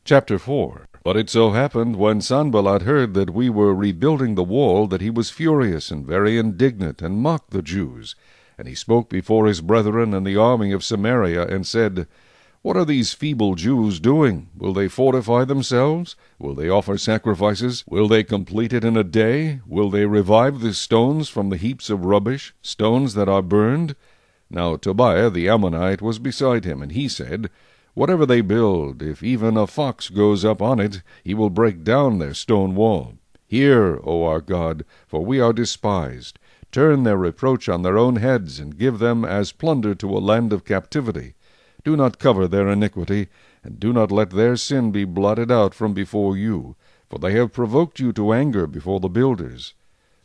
Chapter 4. But it so happened, when Sanballat heard that we were rebuilding the wall, that he was furious and very indignant, and mocked the Jews. And he spoke before his brethren and the army of Samaria, and said, What are these feeble Jews doing? Will they fortify themselves? Will they offer sacrifices? Will they complete it in a day? Will they revive the stones from the heaps of rubbish, stones that are burned? Now Tobiah the Ammonite was beside him, and he said, Whatever they build, if even a fox goes up on it, he will break down their stone wall. Hear, O our God, for we are despised. Turn their reproach on their own heads, and give them as plunder to a land of captivity. Do not cover their iniquity, and do not let their sin be blotted out from before you, for they have provoked you to anger before the builders.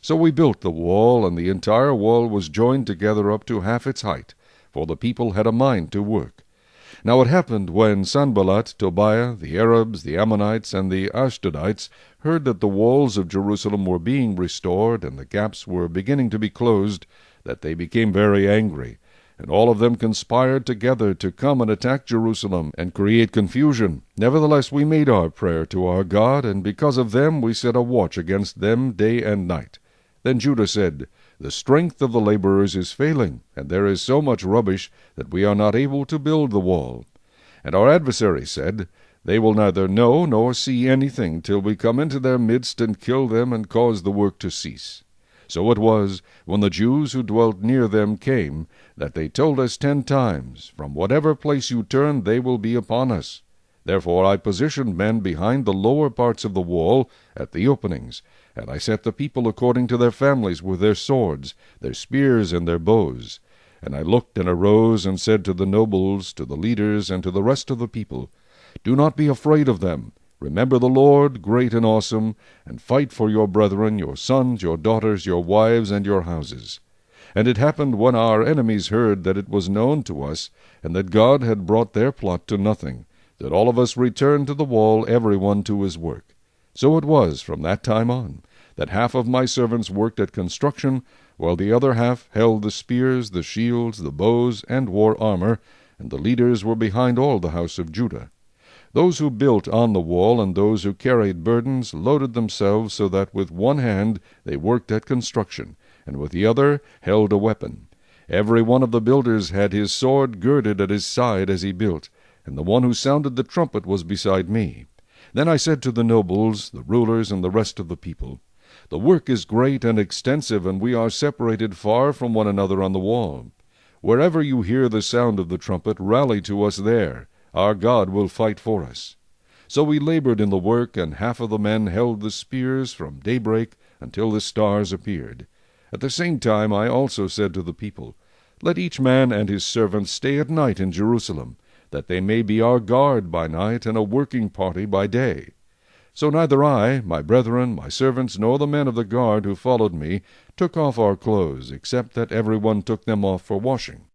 So we built the wall, and the entire wall was joined together up to half its height, for the people had a mind to work. Now it happened, when Sanballat, Tobiah, the Arabs, the Ammonites, and the Ashdodites heard that the walls of Jerusalem were being restored, and the gaps were beginning to be closed, that they became very angry, and all of them conspired together to come and attack Jerusalem, and create confusion. Nevertheless we made our prayer to our God, and because of them we set a watch against them day and night. Then Judah said, The strength of the laborers is failing, and there is so much rubbish that we are not able to build the wall. And our adversaries said, They will neither know nor see anything till we come into their midst and kill them and cause the work to cease. So it was, when the Jews who dwelt near them came, that they told us 10 times, From whatever place you turn they will be upon us. Therefore I positioned men behind the lower parts of the wall, at the openings, and I set the people according to their families with their swords, their spears, and their bows. And I looked and arose and said to the nobles, to the leaders, and to the rest of the people, Do not be afraid of them. Remember the Lord, great and awesome, and fight for your brethren, your sons, your daughters, your wives, and your houses. And it happened, when our enemies heard that it was known to us, and that God had brought their plot to nothing, that all of us returned to the wall, every one to his work. So it was, from that time on, that half of my servants worked at construction, while the other half held the spears, the shields, the bows, and wore armor, and the leaders were behind all the house of Judah. Those who built on the wall and those who carried burdens loaded themselves, so that with one hand they worked at construction, and with the other held a weapon. Every one of the builders had his sword girded at his side as he built, and the one who sounded the trumpet was beside me. Then I said to the nobles, the rulers, and the rest of the people, The work is great and extensive, and we are separated far from one another on the wall. Wherever you hear the sound of the trumpet, rally to us there. Our God will fight for us. So we labored in the work, and half of the men held the spears from daybreak until the stars appeared. At the same time I also said to the people, Let each man and his servant stay at night in Jerusalem, that they may be our guard by night and a working party by day. So neither I, my brethren, my servants, nor the men of the guard who followed me took off our clothes, except that every one took them off for washing.